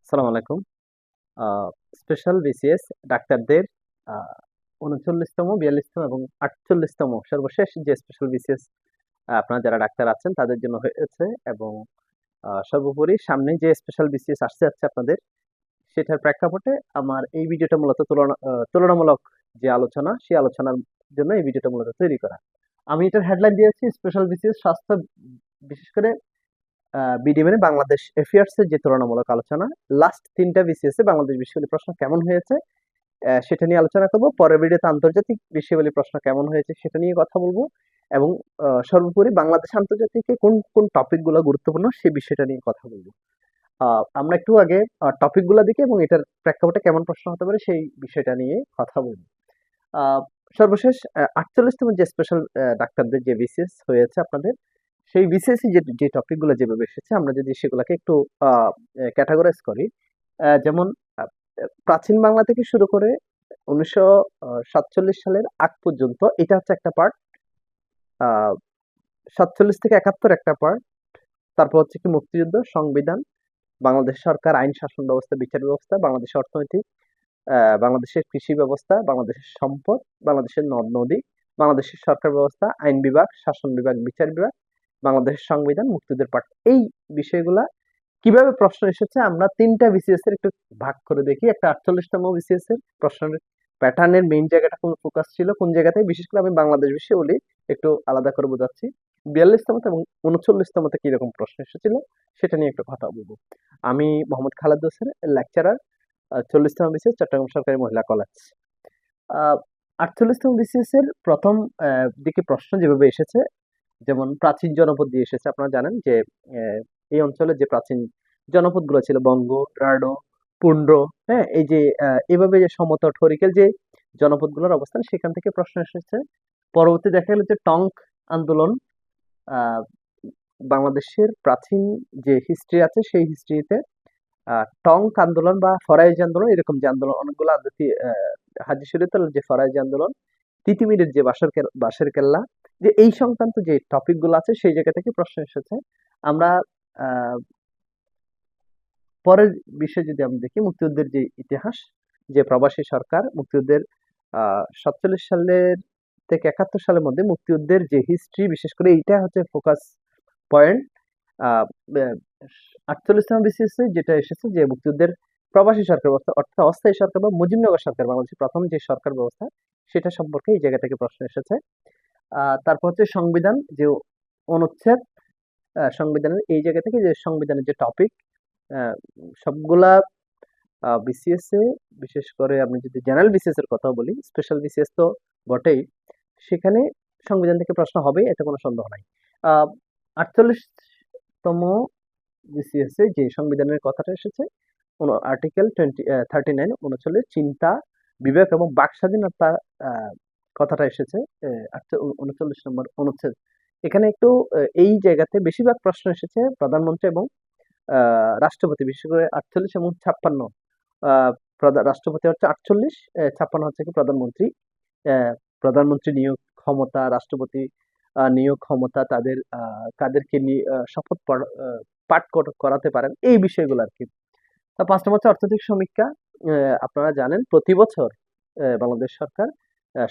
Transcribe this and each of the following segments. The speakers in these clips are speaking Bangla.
আসসালামু আলাইকুম। আ স্পেশাল বিসিএস ডাক্তারদের আ ৩৯তম, ৪২তম এবং ৪৮তম সর্বশেষ যে স্পেশাল বিসিএস আপনারা যারা ডাক্তার আছেন তাদের জন্য হয়েছে এবং সর্বোপরি সামনে যে স্পেশাল বিসিএস আসতে যাচ্ছে আপনাদের, সেটার প্রেক্ষাপটে আমার এই ভিডিওটা মূলত তুলনামূলক যে আলোচনা, সেই আলোচনার জন্য এই ভিডিওটা মূলত তৈরি করা। আমি এটার হেডলাইন দিয়েছি স্পেশাল বিসিএস স্বাস্থ্য, বিশেষ করে বিডি মানে বাংলাদেশ অ্যাফেয়ার্স এর যে তুলনামূলক আলোচনা, লাস্ট ৩ টা বিসিএস এ বাংলাদেশ বিষয়াবলী প্রশ্ন কেমন হয়েছে সেটা নিয়ে আলোচনা করব। পরের ভিডিওতে আন্তর্জাতিক বিষয়াবলী প্রশ্ন কেমন হয়েছে সেটা নিয়ে কথা বলব এবং সর্বোপরি বাংলাদেশ আন্তর্জাতিকে কোন টপিক গুলো গুরুত্বপূর্ণ সে বিষয়টা নিয়ে কথা বলব। আমরা একটু আগে টপিক গুলা দেখি এবং এটার প্রেক্ষাপটে কেমন প্রশ্ন হতে পারে সেই বিষয়টা নিয়ে কথা বলব। আহ, সর্বশেষ ৪৮তম যে স্পেশাল ডাক্তারদের যে বিসিএস হয়েছে আপনাদের, সেই বিসিএস যে টপিক গুলো যেভাবে এসেছে আমরা যদি সেগুলোকে একটু ক্যাটাগরাইজ করি, যেমন আহ, প্রাচীন বাংলা থেকে শুরু করে ১৯৪৭ সালের আগ পর্যন্ত এটা হচ্ছে একটা পার্ট, ৪৭ থেকে ৭১ একটা পার্ট, তারপর হচ্ছে কি মুক্তিযুদ্ধ, সংবিধান, বাংলাদেশ সরকার, আইন শাসন ব্যবস্থা, বিচার ব্যবস্থা, বাংলাদেশের অর্থনৈতিক, বাংলাদেশের কৃষি ব্যবস্থা, বাংলাদেশের সম্পদ, বাংলাদেশের নদ নদী, বাংলাদেশের সরকার ব্যবস্থা, আইন বিভাগ, শাসন বিভাগ, বিচার বিভাগ, বাংলাদেশের সংবিধান, মুক্তিযুদ্ধের পাঠ, এই বিষয়গুলা কিভাবে প্রশ্ন এসেছে আমরা ৩টা বিসিএস এর একটু ভাগ করে দেখি। একটা ৪৮তম বিসিএস এর প্রশ্নের প্যাটার্নের মেইন জায়গাটা কোন ফোকাস ছিল, কোন জায়গাতে, বিশেষ করে আমি বাংলাদেশ বিষয়ে বলি, একটু আলাদা করে বোঝাচ্ছি। ৪২তম এবং ৩৯তমতে কিরকম প্রশ্ন এসেছিল সেটা নিয়ে একটু কথা বলবো। আমি মোহাম্মদ খালেদ হোসেন, লেকচারার, ৪০তম বিসিএস, চট্টগ্রাম সরকারি মহিলা কলেজ। আহ ৪৮তম বিসিএস এর প্রথম দিকে প্রশ্ন যেভাবে এসেছে, যেমন প্রাচীন জনপদ দিয়ে এসেছে। আপনারা জানেন যে এই অঞ্চলে যে প্রাচীন জনপদগুলো ছিল বঙ্গ, দ্রাবিড়, পুন্ড্র, হ্যাঁ, এই যে এভাবে যে সমতট হরিকেল যে জনপদগুলোর অবস্থান, সেখান থেকে প্রশ্ন এসেছে। পরবর্তী দেখা গেল যে টঙ্ক আন্দোলন, আহ, বাংলাদেশের প্রাচীন যে হিস্ট্রি আছে সেই হিস্ট্রিতে টঙ্ক আন্দোলন বা ফরাইজ আন্দোলন, এরকম যে আন্দোলন অনেকগুলো হাজি শরীয়তুল্লাহ যে ফরাইজ আন্দোলন, তিতুমিরের যে বাঁশের কেল্লা, যে এই সংক্রান্ত যে টপিক গুলো আছে সেই জায়গা থেকে প্রশ্ন এসেছে। আমরা আহ, পরের বিষয় যদি আমরা দেখি, মুক্তিযুদ্ধের যে ইতিহাস, যে প্রবাসী সরকার মুক্তিযুদ্ধের ৪৭ সালের থেকে ৭১ সালের মধ্যে মুক্তিযুদ্ধের যে হিস্ট্রি, বিশেষ করে এইটা হচ্ছে ফোকাস পয়েন্ট। ৪৮তম বিসিএস যেটা এসেছে যে মুক্তিযুদ্ধের প্রবাসী সরকার ব্যবস্থা, অর্থাৎ অস্থায়ী সরকার বা মুজিবনগর সরকার, বাংলাদেশের প্রথম যে সরকার ব্যবস্থা, সেটা সম্পর্কে এই জায়গা থেকে প্রশ্ন এসেছে। তারপর হচ্ছে সংবিধান যে অনুচ্ছেদ, সংবিধানের এই জায়গা থেকে যে সংবিধানের যে টপিক, সবগুলা বিসিএস এ, বিশেষ করে আমি যদি জেনারেল বিসিএস এর কথা বলি, স্পেশাল বিসিএস তো বটেই, সেখানে সংবিধান থেকে প্রশ্ন হবে, এতে কোনো সন্দেহ নাই। ৪৮তম বিসিএস এ যে সংবিধানের কথাটা এসেছে, আর্টিকেল 39 39 চিন্তা, বিবেক এবং বাক স্বাধীনতা কথাটা এসেছে 39 নম্বর অনুচ্ছেদ। এখানে একটু এই জায়গাতে বেশিরভাগ প্রশ্ন এসেছে প্রধানমন্ত্রী এবং রাষ্ট্রপতি, বিশেষ করে ৪৮ এবং ৫৬। রাষ্ট্রপতি হচ্ছে ৪৮, ৫৬ হচ্ছে কি প্রধানমন্ত্রী। আহ, প্রধানমন্ত্রী নিয়োগ ক্ষমতা, রাষ্ট্রপতি নিয়োগ ক্ষমতা, তাদের কাদেরকে নিয়ে শপথ পাঠ করাতে পারেন, এই বিষয়গুলো আর কি। ৫ নম্বর হচ্ছে অর্থনৈতিক সমীক্ষা। আপনারা জানেন প্রতি বছর বাংলাদেশ সরকার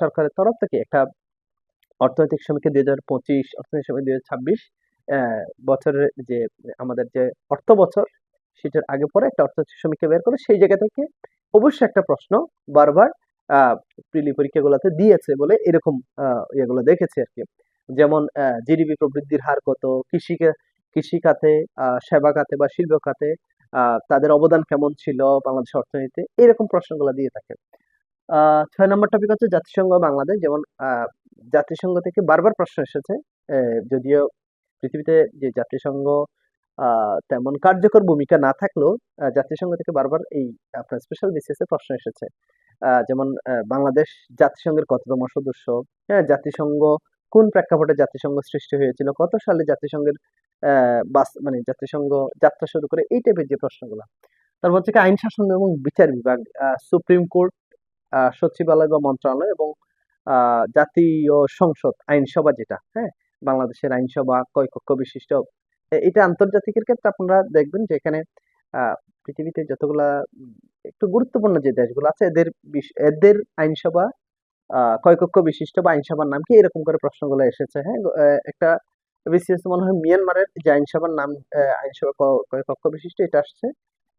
সরকারের তরফ থেকে একটা অর্থনৈতিক সমীক্ষা ২০২৫, অর্থনৈতিক সমীক্ষা ২০২৬ বছরের যে আমাদের যে অর্থ বছর, সেটার আগে পরে একটা অর্থনৈতিক সমীক্ষা বের করে সেই জায়গা থেকে অবশ্যই একটা প্রশ্ন বারবার প্রিলি পরীক্ষাগুলোতে দিয়েছে বলে এরকম ইয়েগুলো দেখেছি আর কি। যেমন জিডিপি প্রবৃদ্ধির হার কত, কৃষি খাতে, সেবা খাতে বা শিল্প খাতে তাদের অবদান কেমন ছিল বাংলাদেশ অর্থনীতিতে, এরকম প্রশ্নগুলো দিয়ে থাকে। ৬ নম্বর টপিক হচ্ছে জাতিসংঘ বাংলাদেশ। যেমন জাতিসংঘ থেকে বারবার প্রশ্ন এসেছে, যদিও পৃথিবীতে যে জাতিসংঘ তেমন কার্যকর ভূমিকা না থাকলেও জাতিসংঘ থেকে বারবার এই আপনার স্পেশাল বিসিএস এ প্রশ্ন এসেছে। যেমন বাংলাদেশ জাতিসংঘের কততম সদস্য, হ্যাঁ, জাতিসংঘ কোন প্রেক্ষাপটে জাতিসংঘ সৃষ্টি হয়েছিল, কত সালে জাতিসংঘের মানে জাতিসংঘ যাত্রা শুরু করে, এই টাইপের যে প্রশ্নগুলো। তারপর হচ্ছে কি আইন শাসন এবং বিচার বিভাগ, সুপ্রিম কোর্ট, সচিবালয় বা মন্ত্রণালয় এবং জাতীয় সংসদ আইনসভা যেটা, হ্যাঁ, বাংলাদেশের আইনসভা কয় কক্ষ বিশিষ্ট। এটা আন্তর্জাতিকের ক্ষেত্রে আপনারা দেখবেন যে এখানে পৃথিবীতে যতগুলা একটু গুরুত্বপূর্ণ যে দেশগুলো আছে এদের আইনসভা কয় কক্ষ বিশিষ্ট বা আইনসভার নাম কি, এরকম করে প্রশ্নগুলো এসেছে। হ্যাঁ, একটা বিসিএস মনে হয় মিয়ানমারের যে আইনসভার নাম, আইনসভা কয় কক্ষ বিশিষ্ট এটা আসছে।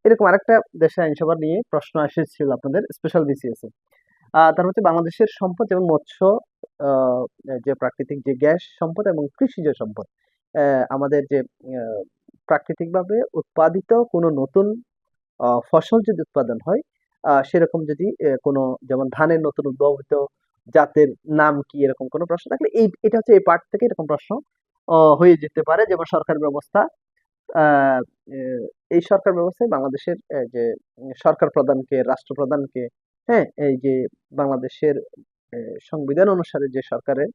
এরকম আরেকটা দেশের আইনসভা নিয়ে প্রশ্ন এসেছিল আপনাদের স্পেশাল বিসিএস এ। তার হচ্ছে বাংলাদেশের সম্পদ যেমন মৎস্য, আহ, যে প্রাকৃতিক যে গ্যাস সম্পদ এবং কৃষিজ সম্পদ, আমাদের যে আহ, প্রাকৃতিকভাবে উৎপাদিত কোনো নতুন ফসল যদি উৎপাদন হয়, সেরকম যদি কোনো, যেমন ধানের নতুন উদ্ভাবিত জাতের নাম কি, এরকম কোনো প্রশ্ন থাকলে এটা হচ্ছে এই পার্ট থেকে এরকম প্রশ্ন হয়ে যেতে পারে। যেমন সরকার ব্যবস্থা, আহ, এই সরকার ব্যবস্থায় বাংলাদেশের যে সরকার প্রধানকে, রাষ্ট্রপ্রধানকে, হ্যাঁ, এই যে বাংলাদেশের সংবিধান অনুসারে যে সরকারের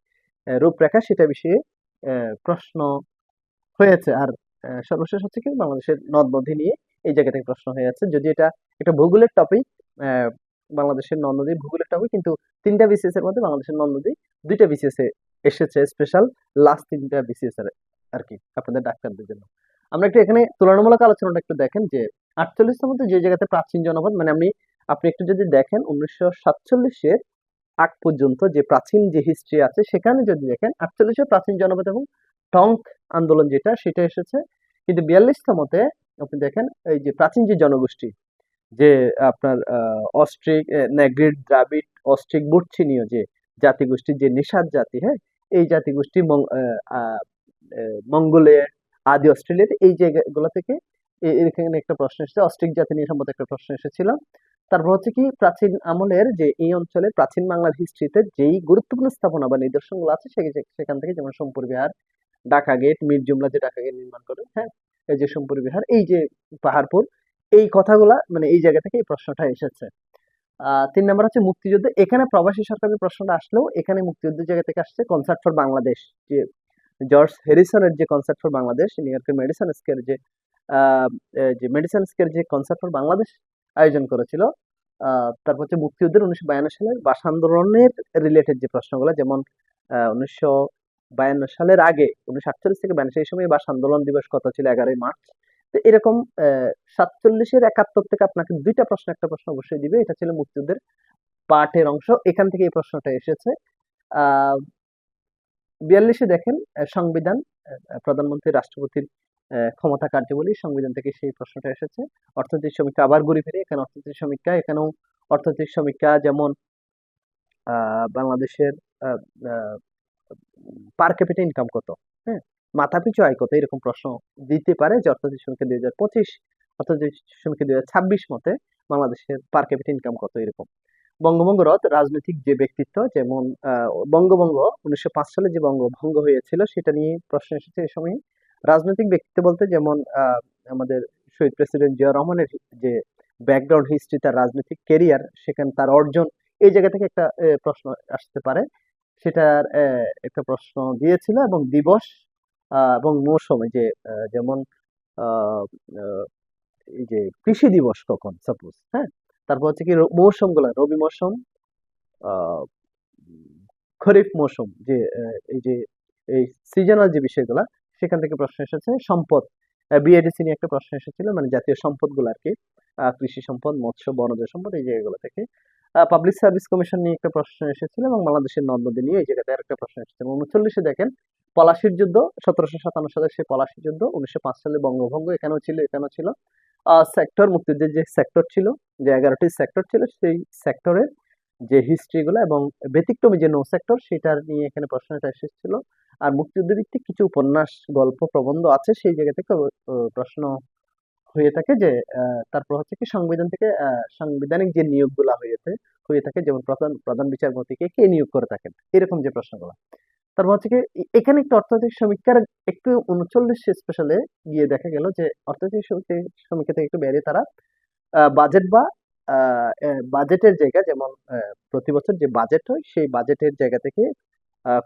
রূপরেখা, সেটা বিষয়ে প্রশ্ন হয়েছে। আর সর্বশেষ হচ্ছে কি বাংলাদেশের নদ নদী নিয়ে এই জায়গা থেকে প্রশ্ন হয়ে আছে। যদি এটা একটা ভূগোলের টপিক, বাংলাদেশের নদ নদী ভূগোলের টপিক, কিন্তু তিনটা বিসিএস এর মধ্যে বাংলাদেশের নদ নদী দুইটা বিসিএস এ এসেছে, স্পেশাল লাস্ট তিনটা বিসিএস এর আর কি, আপনাদের ডাক্তারদের জন্য। আমরা একটু এখানে তুলনামূলক আলোচনাটা একটু দেখেন যে 48 মধ্যে যে জায়গাতে প্রাচীন জনপদ, মানে আপনি একটু যদি দেখেন 1947-এর আগ পর্যন্ত যে প্রাচীন যে হিস্ট্রি আছে, সেখানে যদি দেখেন 48-এ প্রাচীন জনপদ এবং টঙ্ক আন্দোলন যেটা, সেটা এসেছে। কিন্তু 42তমতে আপনি দেখেন এই যে প্রাচীন যে জনগোষ্ঠী, যে আপনার অস্ট্রিক, নেগ্রিড, দ্রাবিড, অস্ট্রিক, বুর্চিনীয় যে জাতিগোষ্ঠীর যে নিষাদ জাতি, হ্যাঁ, এই জাতিগোষ্ঠী মঙ্গোলিয়া, আদি অস্ট্রেলিয়াতে এই জায়গাগুলো থেকে এখানে একটা প্রশ্ন এসেছে, অস্ট্রিক জাতি নিয়ে সম্বন্ধে একটা প্রশ্ন এসেছিল। তারপর হচ্ছে কি প্রাচীন আমলের যে এই অঞ্চলের প্রাচীন বাংলার হিস্ট্রিতে যেই গুরুত্বপূর্ণ স্থাপনা বা নিদর্শনগুলো আছে সেখান থেকে, যেমন সোমপুর বিহার, ঢাকা গেট, মীর জুমলা যে ঢাকা গেট নির্মাণ করে, হ্যাঁ, এই যে সোমপুর বিহার, এই যে পাহাড়পুর, এই কথাগুলা মানে এই জায়গা থেকে এই প্রশ্নটা এসেছে। 3 নম্বর হচ্ছে মুক্তিযুদ্ধ। এখানে প্রবাসী সরকারের প্রশ্নটা আসলেও এখানে মুক্তিযুদ্ধের জায়গা থেকে আসছে কনসার্ট ফর বাংলাদেশ, যে জর্জ হ্যারিসনের যে কনসার্ট ফর বাংলাদেশ, নিউ ইয়র্কের মেডিসন স্কোয়ার আহ, যে মেডিসন স্কোয়ার যে কনসার্ট ফর বাংলাদেশ আয়োজন করেছিল। তারপর হচ্ছে মুক্তিযুদ্ধের 1952 সালের ভাষা আন্দোলনের রিলেটেড যে প্রশ্নগুলো, যেমন 1952 সালের আগে 1948 থেকে 52 সেই সময় ভাষা আন্দোলন দিবস কত ছিল, 11ই মার্চ। তো এরকম 47-এর 71 থেকে আপনাকে দুইটা প্রশ্ন, একটা প্রশ্ন অবশ্যই দিবে। এটা ছিল মুক্তিযুদ্ধের পার্টের অংশ, এখান থেকে এই প্রশ্নটা এসেছে। আহ 42-এ দেখেন সংবিধান, প্রধানমন্ত্রী রাষ্ট্রপতির ক্ষমতা কার্যাবলী, সংবিধান থেকে সেই প্রশ্নটা এসেছে। অর্থনৈতিক সমীক্ষা, আবার ঘুরে ফিরে এখানে অর্থনৈতিক সমীক্ষা, এখানেও অর্থনৈতিক সমীক্ষা, যেমন বাংলাদেশের পার ক্যাপিটা ইনকাম কত, হ্যাঁ, মাথাপিছু আয় কত, এরকম প্রশ্ন দিতে পারে। যে অর্থনৈতিক সমীক্ষা 2025, অর্থনৈতিক সমীক্ষা 2026 মতে বাংলাদেশের পার ক্যাপিটা ইনকাম কত, এরকম। বঙ্গভঙ্গ রদ, রাজনৈতিক যে ব্যক্তিত্ব, যেমন বঙ্গভঙ্গ 1905 সালে যে বঙ্গভঙ্গ হয়েছিল সেটা নিয়ে প্রশ্ন এসেছে এই সময়। রাজনৈতিক ব্যক্তিত্ব বলতে যেমন আমাদের শহীদ প্রেসিডেন্ট জিয়া রহমানের যে ব্যাকগ্রাউন্ড হিস্ট্রি, তার রাজনৈতিক কেরিয়ার, সেখানে তার অর্জন, এই জায়গা থেকে একটা প্রশ্ন আসতে পারে। সেটার একটা প্রশ্ন দিয়েছিল। এবং দিবস এবং মৌসুম, এই যে যেমন আহ, আহ, এই যে কৃষি দিবস কখন, সাপোজ, হ্যাঁ, তারপর হচ্ছে কি মৌসুম গুলা, রবি মৌসুম, আহ, খরিফ মৌসুম, যে এই যে এই সিজনাল যে বিষয়গুলা, সেখান থেকে প্রশ্ন এসেছে। সম্পদ, বিএডিসি নিয়ে একটা প্রশ্ন এসেছিল, মানে জাতীয় সম্পদ গুলো আর কি, কৃষি সম্পদ, মৎস্য, বনজ সম্পদ, এই জায়গাগুলো থেকে। পাবলিক সার্ভিস কমিশন নিয়ে একটা প্রশ্ন এসেছিল, এবং বাংলাদেশের নদ নদী নিয়ে এই জায়গাতে আরেকটা প্রশ্ন এসেছিল। 39-এ দেখেন পলাশির যুদ্ধ, 1757 সালে সেই পলাশির যুদ্ধ, 1905 সালে বঙ্গভঙ্গ, এখানেও ছিল, এখানেও ছিল। সেক্টর, মুক্তিযুদ্ধের যে সেক্টর ছিল, যে 11টি সেক্টর ছিল, সেই সেক্টরের যে হিস্ট্রি গুলো এবং ব্যতিক্রমী যে নো সেক্টর, সেটার নিয়ে এখানে প্রশ্নটা এসেছিল। আর মুক্তিযুদ্ধ ভিত্তিক কিছু উপন্যাস, গল্প, প্রবন্ধ আছে, সেই জায়গা থেকে প্রশ্ন হয়ে থাকে। যে তারপর হচ্ছে কি সংবিধান থেকে সাংবিধানিক যে নিয়োগগুলা হয়ে থাকে, যেমন প্রধান প্রধান বিচারপতিকে কে নিয়োগ করে থাকেন, এরকম যে প্রশ্নগুলো। তারপর হচ্ছে কি এখানে একটু অর্থনৈতিক সমীক্ষার একটু 39 স্পেশালে গিয়ে দেখা গেল যে অর্থনৈতিক সমীক্ষা থেকে একটু বেরিয়ে তারা বাজেট বা বাজেটের জায়গা, যেমন প্রতি বছর যে বাজেট হয় সেই বাজেটের জায়গা থেকে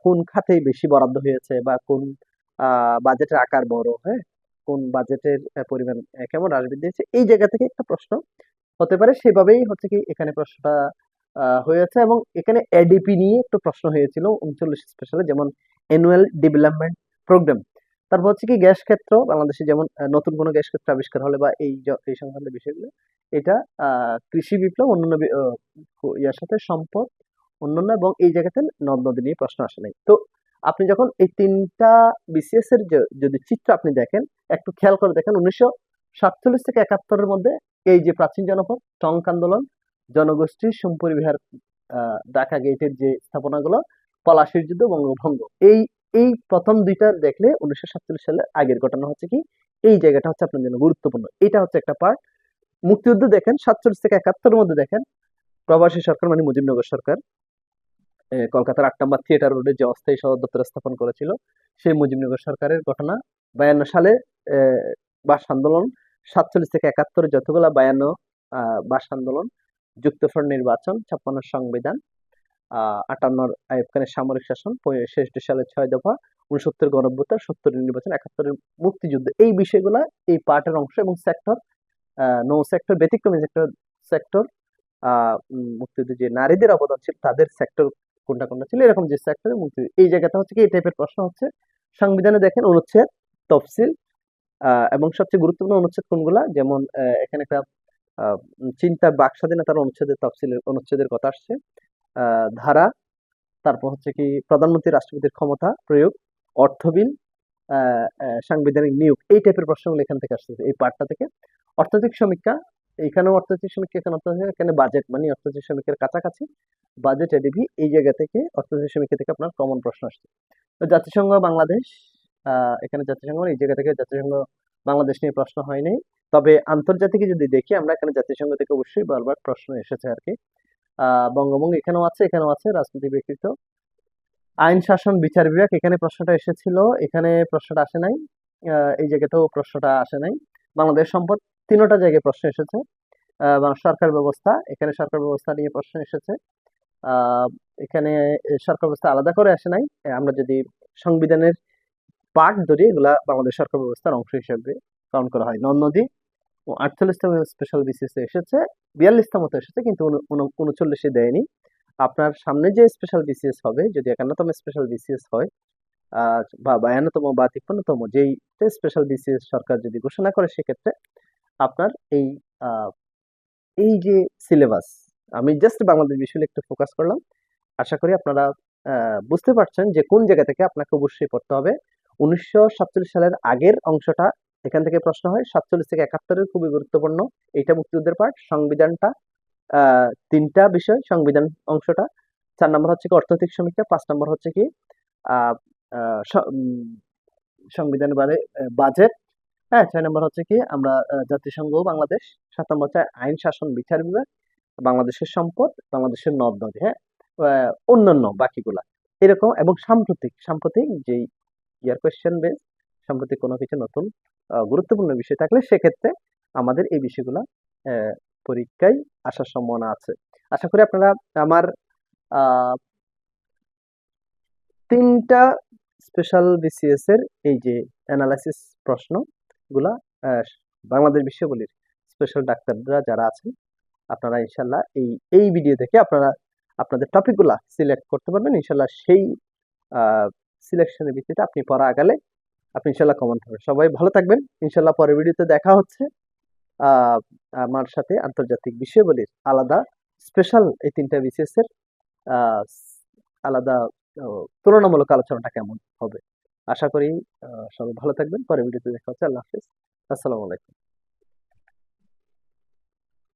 কোন খাতে বেশি বরাদ্দ হয়েছে, বা কোন বাজেটের আকার বড়, হ্যাঁ, কোন বাজেটের পরিমাণ কেমন হ্রাস বৃদ্ধি হয়েছে, এই জায়গা থেকে একটা প্রশ্ন হতে পারে। সেভাবেই হচ্ছে কি এখানে প্রশ্নটা হয়েছে। এবং এখানে এডিপি নিয়ে একটু প্রশ্ন হয়েছিল 39 স্পেশালে, যেমন অ্যানুয়াল ডেভেলপমেন্ট প্রোগ্রাম। তারপর হচ্ছে কি গ্যাস ক্ষেত্র বাংলাদেশে যেমন নতুন কোনো গ্যাস ক্ষেত্র আবিষ্কার হলে বা এই সংক্রান্ত বিষয়গুলো এটা কৃষি বিপ্লব অন্যান্য ইয়ার সাথে সম্পদ অন্যান্য এবং এই জায়গাতে নদ নদী নিয়ে প্রশ্ন আসে নাই। তো আপনি যখন এই ৩টা বিসিএস এর যদি চিত্র আপনি দেখেন, একটু খেয়াল করে দেখেন ১৯৪৭ থেকে ৭১ এর মধ্যে এই যে প্রাচীন জনপদ, টঙ্ক আন্দোলন, জনগোষ্ঠীর সম্পরিবিহার, ঢাকা গেটের যে স্থাপনাগুলো, পলাশির যুদ্ধ, বঙ্গভঙ্গ, এই এই প্রথম ২টা দেখলে ১৯৪৭ সালের আগের ঘটনা হচ্ছে কি এই জায়গাটা হচ্ছে আপনার জন্য গুরুত্বপূর্ণ। এটা হচ্ছে একটা পার্ট। মুক্তিযুদ্ধ দেখেন ৪৭ থেকে ৭১ এর মধ্যে দেখেন প্রবাসী সরকার মানে মুজিবনগর সরকার কলকাতার ৮ নম্বর থিয়েটার রোডে যে অস্থায়ী সদর দপ্তর স্থাপন করেছিল সেই মুজিবনগর সরকারের ঘটনা। ৫২ সালে ভাষা আন্দোলন, ৪৭ থেকে ৭১ যতগুলা ৫২ ভাষা আন্দোলন, যুক্তফ্রন্ট নির্বাচন, ৫৬ সংবিধান, ৫৮ আইয়ুব খানের সামরিক শাসন, ৬৬ সালের ৬ দফা, ৬৯ গণঅভ্যুত্থান, ৭০ নির্বাচন, ৭১ মুক্তিযুদ্ধ, এই বিষয়গুলা এই পার্টের অংশ এবং সেক্টর, নৌ সেক্টর ব্যতিক্রমী সেক্টর, মুক্তিযুদ্ধে যে নারীদের অবদান ছিল তাদের সেক্টর কোনটা কোনটা ছিল এরকম যে সেক্টরে মুক্তিযুদ্ধ এই জায়গাটা হচ্ছে কি এই টাইপের প্রশ্ন হচ্ছে। সংবিধানে দেখেন অনুচ্ছেদ, তফসিল, এবং সবচেয়ে গুরুত্বপূর্ণ অনুচ্ছেদ কোনগুলা, যেমন এখানে একটা চিন্তা বাক স্বাধীনতার অনুচ্ছেদের তফসিলের অনুচ্ছেদের কথা আসছে, ধারা, তারপর হচ্ছে কি প্রধানমন্ত্রী রাষ্ট্রপতির ক্ষমতা প্রয়োগ, অর্থ বিল, সাংবিধানিক নিয়োগ, এই টাইপের প্রশ্নগুলো এখান থেকে আসছে এই পার্টটা থেকে। অর্থনৈতিক সমীক্ষা, এখানেও অর্থনৈতিক সমীক্ষা, এখানে বাজেট মানে অর্থনৈতিক সমীক্ষার কাছাকাছি, বাজেট এডিবি, এই জায়গা থেকে অর্থনৈতিক সমীক্ষা থেকে আপনার কমন প্রশ্ন আসছে। তো জাতিসংঘ বাংলাদেশ, এখানে জাতিসংঘ এই জায়গা থেকে জাতিসংঘ বাংলাদেশ নিয়ে প্রশ্ন হয়নি, তবে আন্তর্জাতিক যদি দেখি আমরা এখানে জাতিসংঘ থেকে অবশ্যই বারবার প্রশ্ন এসেছে আর কি। বঙ্গভঙ্গ এখানেও আছে রাজনীতি ব্যক্তিত্ব, আইন শাসন বিচার বিভাগ, এখানে প্রশ্নটা এসেছিল, এখানে প্রশ্নটা আসে নাই, এই জায়গাতেও প্রশ্নটা আসে নাই। বাংলাদেশ সম্পদ, তিনোটা জায়গায় প্রশ্ন এসেছে। সরকার ব্যবস্থা, এখানে সরকার ব্যবস্থা নিয়ে প্রশ্ন এসেছে। এখানে সরকার ব্যবস্থা আলাদা করে আসে নাই। আমরা যদি সংবিধানের পার্ট ধরি এগুলা বাংলাদেশ সরকার ব্যবস্থার অংশ হিসেবে কাউন্ট করা হয়। নদ নদী ৪৮তম স্পেশাল বিসিএস এসেছে, ৪২তম মতো এসেছে কিন্তু ৩৯-এ দেয়নি। আপনার সামনে যে স্পেশাল বিসিএস হবে যদি ৫১তম স্পেশাল বিসিএস হয় বা ৫২তম বা ৫৩তম যেই স্পেশাল বিসিএস সরকার যদি ঘোষণা করে সেক্ষেত্রে আপনার এই যে সিলেবাস, আমি জাস্ট বাংলাদেশ বিষয়ে একটু ফোকাস করলাম। আশা করি আপনারা বুঝতে পারছেন যে কোন জায়গা থেকে আপনাকে অবশ্যই পড়তে হবে। ১৯৪৭ সালের আগের অংশটা এখান থেকে প্রশ্ন হয়, ৪৭ থেকে ৭১ খুবই গুরুত্বপূর্ণ, এইটা মুক্তিযুদ্ধের পার্ট। সংবিধানটা ৩টা বিষয়, সংবিধান অংশটা। ৪ নম্বর হচ্ছে কি অর্থনৈতিক সমীক্ষা, ৫ নম্বর হচ্ছে কি আহ আহ সংবিধান বাদে বাজেট, হ্যাঁ, ৬ নম্বর হচ্ছে কি আমরা জাতিসংঘ বাংলাদেশ, ৭ নম্বর হচ্ছে আইন শাসন বিচার বিভাগ, বাংলাদেশের সম্পদ, বাংলাদেশের নদ নদী, হ্যাঁ, অন্যান্য বাকিগুলা এরকম। এবং সাম্প্রতিক যেই ইয়ার কোয়েশ্চেন বেস, সাম্প্রতিক কোনো কিছু নতুন গুরুত্বপূর্ণ বিষয় থাকলে সেক্ষেত্রে আমাদের এই বিষয়গুলা পরীক্ষায় আসার সম্ভাবনা আছে। আশা করি আপনারা আমার আহ ৩টা স্পেশাল বিসিএস এর এই যে অ্যানালাইসিস প্রশ্নগুলা বাংলাদেশ বিশ্ববিদ্যালয়ের স্পেশাল ডাক্তাররা যারা আছেন আপনারা ইনশাল্লাহ এই ভিডিও থেকে আপনারা আপনাদের টপিকগুলা সিলেক্ট করতে পারবেন ইনশাল্লাহ। সেই সিলেকশনের ভিত্তিতে আপনি পড়া আগালে আপনি ইনশাল্লাহ কমন পাবেন। সবাই ভালো থাকবেন, ইনশাল্লাহ পরের ভিডিওতে দেখা হচ্ছে আমার সাথে আন্তর্জাতিক বিষয়াবলীর আলাদা স্পেশাল এই ৩টা বিসিএস এর আলাদা তুলনামূলক আলোচনাটা কেমন হবে। আশা করি সবাই ভালো থাকবেন, পরের ভিডিওতে দেখা হচ্ছে। আল্লাহ হাফিজ, আসসালামু আলাইকুম।